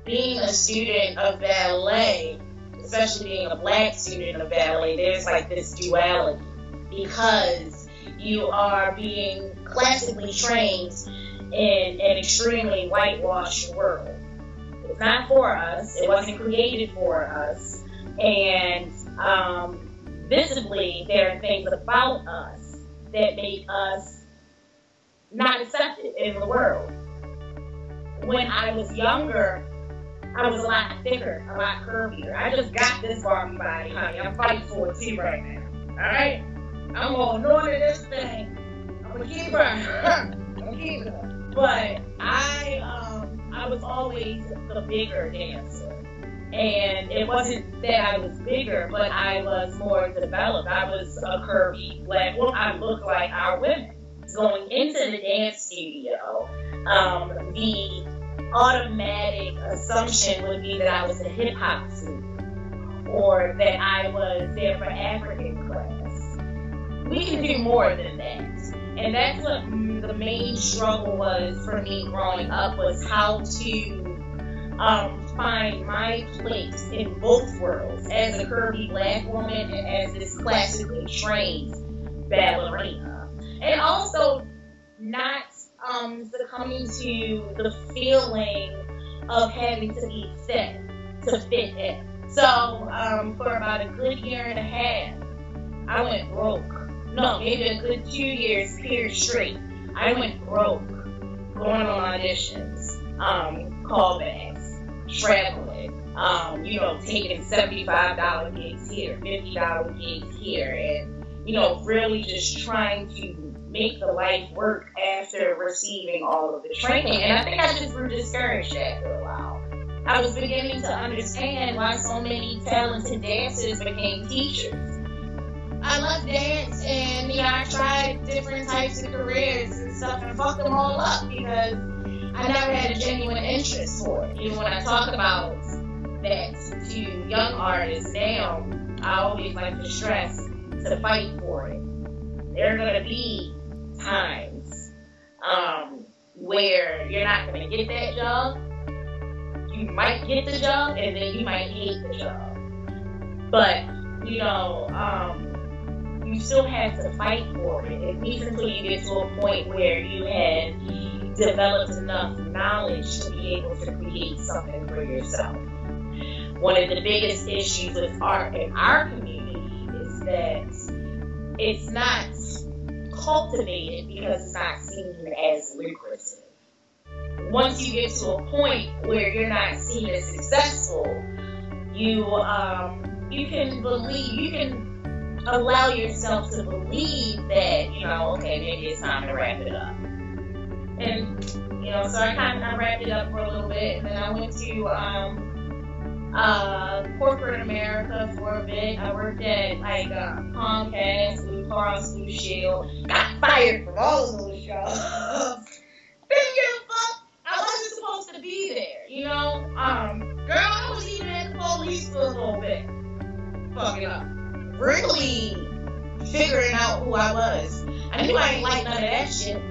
being a student of ballet, especially being a black student of ballet, there's like this duality because you are being classically trained in an extremely whitewashed world. It's not for us. It wasn't created for us. And visibly, there are things about us that make us not accepted in the world. When I was younger, I was a lot thicker, a lot curvier. I just got this Barbie body, honey. I'm fighting for it too right now. Alright? I'm going to order this thing. I'm going to keep her. I'm going to keep her. But I was always the bigger dancer. And it wasn't that I was bigger, but I was more developed. I was a curvy black woman. I looked like our women. Going into the dance studio, the automatic assumption would be that I was a hip-hop student or that I was there for African class. We can do more than that. And that's what the main struggle was for me growing up, was how to find my place in both worlds as a curvy black woman and as this classically trained ballerina. And also not succumbing to the feeling of having to be fit to fit in. So for about a good year and a half, I went broke. No, maybe a good 2 years period straight. I went broke, going on auditions, callbacks, traveling, taking $75 gigs here, $50 gigs here, and, really just trying to make the life work after receiving all of the training. And I think I just grew discouraged after a while. I was beginning to understand why so many talented dancers became teachers. I love dance, and I tried different types of careers and stuff and fucked them all up because I never had a genuine interest for it. Even when I talk about that to young artists now, I always like to stress to fight for it. There are going to be times where you're not going to get that job. You might get the job, and then you might hate the job. But, you still have to fight for it, at least until you get to a point where you have developed enough knowledge to be able to create something for yourself. One of the biggest issues with art in our community is that it's not cultivated because it's not seen as lucrative. Once you get to a point where you're not seen as successful, you can allow yourself to believe that, okay, maybe it's time to wrap it up. And, so I wrapped it up for a little bit, and then I went to corporate America for a bit. I worked at Comcast, Blue Cross Blue Shield. Got fired from all of those jobs. Didn't give a fuck. I wasn't supposed to be there, girl, I was even at the police for a little bit. Fucking up. Really figuring out who I was. I knew I ain't like none of that shit.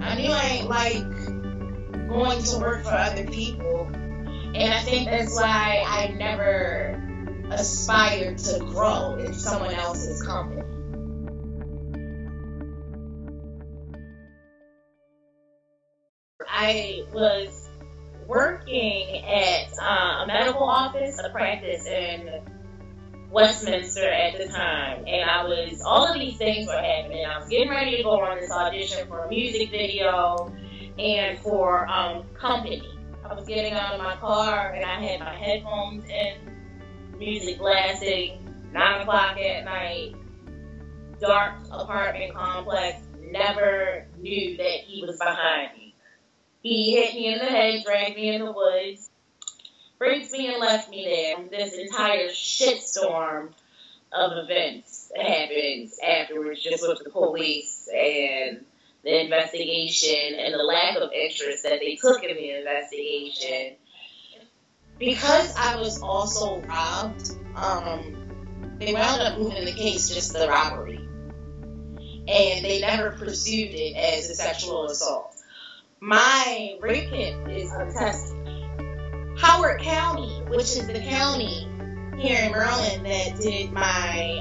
I knew I ain't like going to work for other people. And I think that's why I never aspired to grow in someone else's company. I was working at a medical office, a practice in Westminster at the time, and all of these things were happening. I was getting ready to go on this audition for a music video and for company. I was getting out of my car and I had my headphones in, music blasting, 9 o'clock at night, dark apartment complex, never knew that he was behind me. He hit me in the head, dragged me in the woods, brings me and left me there. This entire shitstorm of events happens afterwards, just with the police and the investigation and the lack of interest that they took in the investigation. Because I was also robbed, they wound up moving the case just the robbery. And they never pursued it as a sexual assault. My rape kit is untested. Howard County, which is the county here in Maryland that did my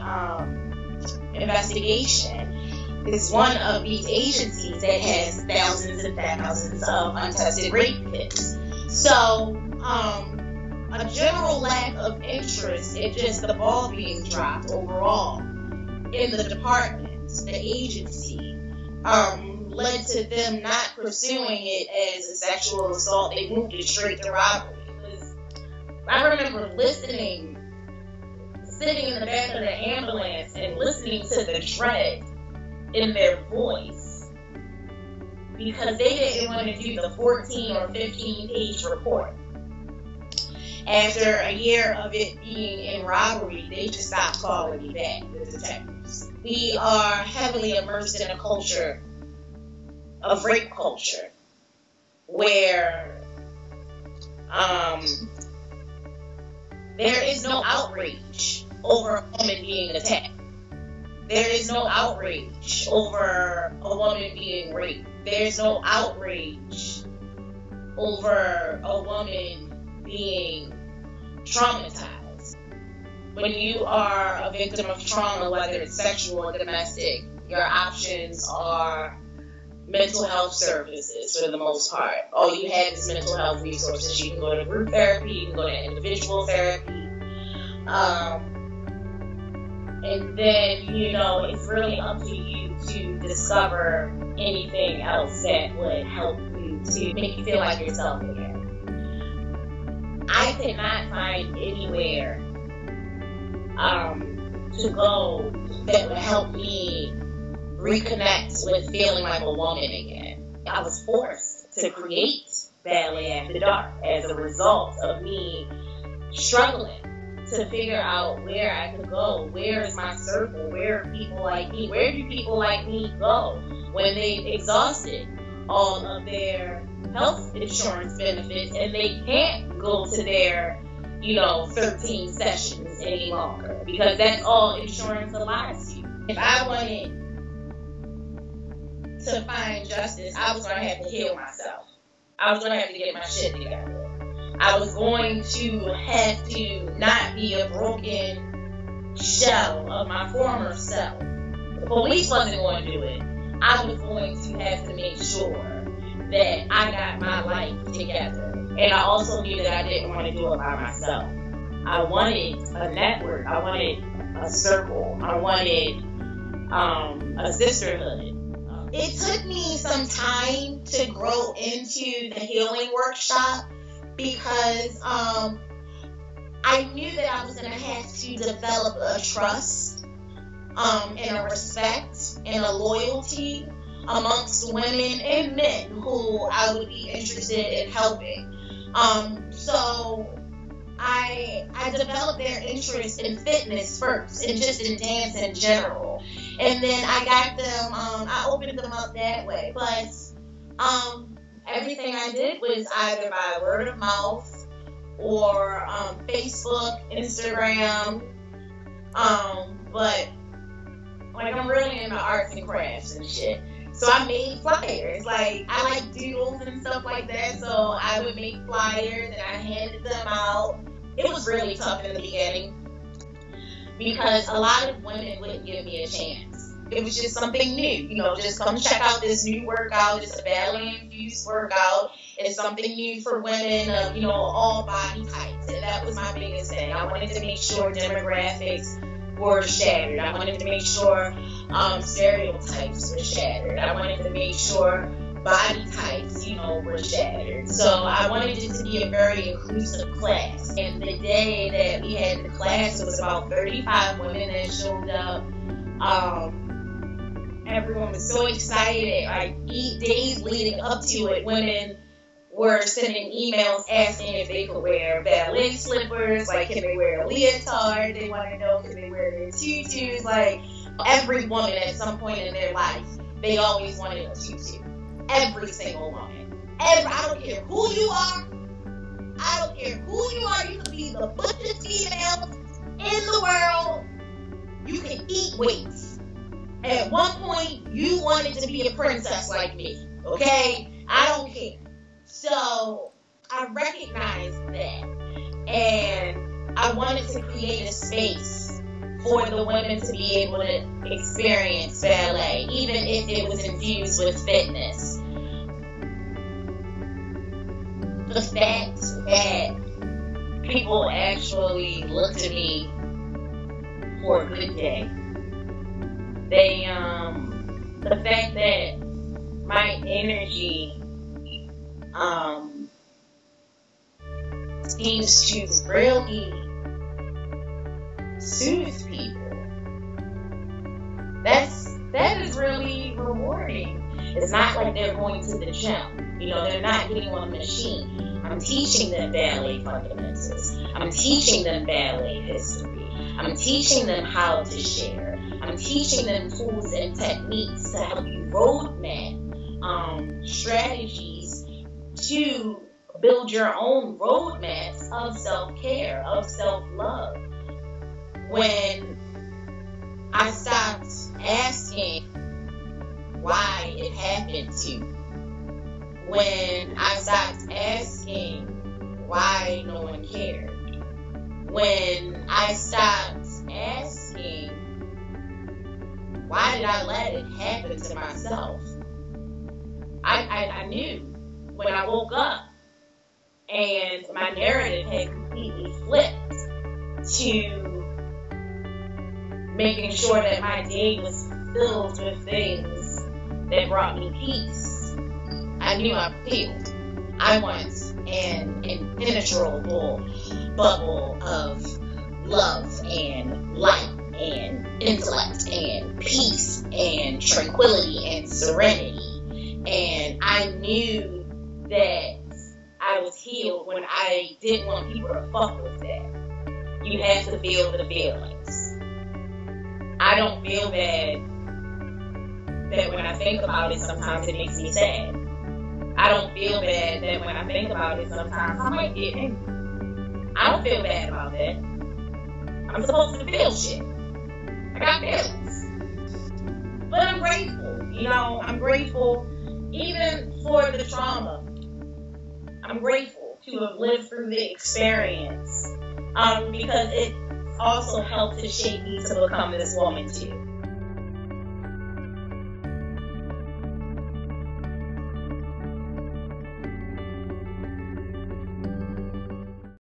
investigation, is one of these agencies that has thousands and thousands of untested rape kits. So, a general lack of interest in just the ball being dropped overall in the department, the agency, led to them not pursuing it as a sexual assault. They moved it straight to robbery. I remember sitting in the back of the ambulance and listening to the dread in their voice because they didn't want to do the 14 or 15 page report. After a year of it being in robbery, they just stopped calling me back, the detectives. We are heavily immersed in a culture of rape culture where there is no outrage over a woman being attacked. There is no outrage over a woman being raped. There's no outrage over a woman being traumatized. When you are a victim of trauma, whether it's sexual or domestic, your options are mental health services for the most part. All you have is mental health resources. You can go to group therapy, you can go to individual therapy. And then, it's really up to you to discover anything else that would help you to make you feel like yourself again. I could not find anywhere to go that would help me reconnect with feeling like a woman again. I was forced to create Ballet After Dark as a result of me struggling to figure out where I could go. Where is my circle? Where are people like me? Where do people like me go when they've exhausted all of their health insurance benefits and they can't go to their, 13 sessions any longer? Because that's all insurance allows you. If I wanted to find justice, I was going to have to heal myself. I was going to have to get my shit together. I was going to have to not be a broken shell of my former self. The police wasn't going to do it. I was going to have to make sure that I got my life together. And I also knew that I didn't want to do it by myself. I wanted a network. I wanted a circle. I wanted a sisterhood. It took me some time to grow into the healing workshop because I knew that I was going to have to develop a trust and a respect and a loyalty amongst women and men who I would be interested in helping. So I developed their interest in fitness first and just in dance in general. And then I got them, I opened them up that way. But everything I did was either by word of mouth or Facebook, Instagram. But like I'm really into arts and crafts and shit. So I made flyers. Like I like doodles and stuff like that. So I would make flyers and I handed them out. It was really tough in the beginning because a lot of women wouldn't give me a chance. It was just something new, just come check out this new workout. It's a ballet-infused workout. It's something new for women of, all body types. And that was my biggest thing. I wanted to make sure demographics were shattered. I wanted to make sure stereotypes were shattered. I wanted to make sure body types, were shattered. So I wanted it to be a very inclusive class. And the day that we had the class, it was about 35 women that showed up. Everyone was so excited. Like days leading up to it, women were sending emails asking if they could wear ballet slippers. Like, can they wear a leotard? They want to know, can they wear their tutus? Like, every woman at some point in their life, they always wanted a tutu. Every single woman. I don't care who you are. I don't care who you are. You could be the butchest female in the world. You can eat weights. At one point, you wanted to be a princess like me. Okay? I don't care. So, I I recognized that. And I wanted to create a space for the women to be able to experience ballet, even if it was infused with fitness. The fact that people actually looked at me for a good day. The fact that my energy seems to really soothe people. That is really rewarding. It's not like they're going to the gym. They're not getting on a machine. I'm teaching them ballet fundamentals. I'm teaching them ballet history. I'm teaching them how to share. I'm teaching them tools and techniques to help you roadmap strategies to build your own roadmaps of self-care, of self-love. When I stopped asking why it happened to me, when I stopped asking why no one cared, when I stopped asking why did I let it happen to myself, I knew when I woke up and my narrative had completely flipped to making sure that my day was filled with things that brought me peace. I knew I failed. I was an impenetrable bubble of love and light and intellect and peace and tranquility and serenity. And I knew that I was healed when I didn't want people to fuck with that. You have to feel the feelings. I don't feel that when I think about it, sometimes it makes me sad. I don't feel bad that when I think about it, sometimes I might get angry. I don't feel bad about that. I'm supposed to feel shit. I got feelings. But I'm grateful. I'm grateful even for the trauma. I'm grateful to have lived through the experience because it also helped to shape me to become this woman too.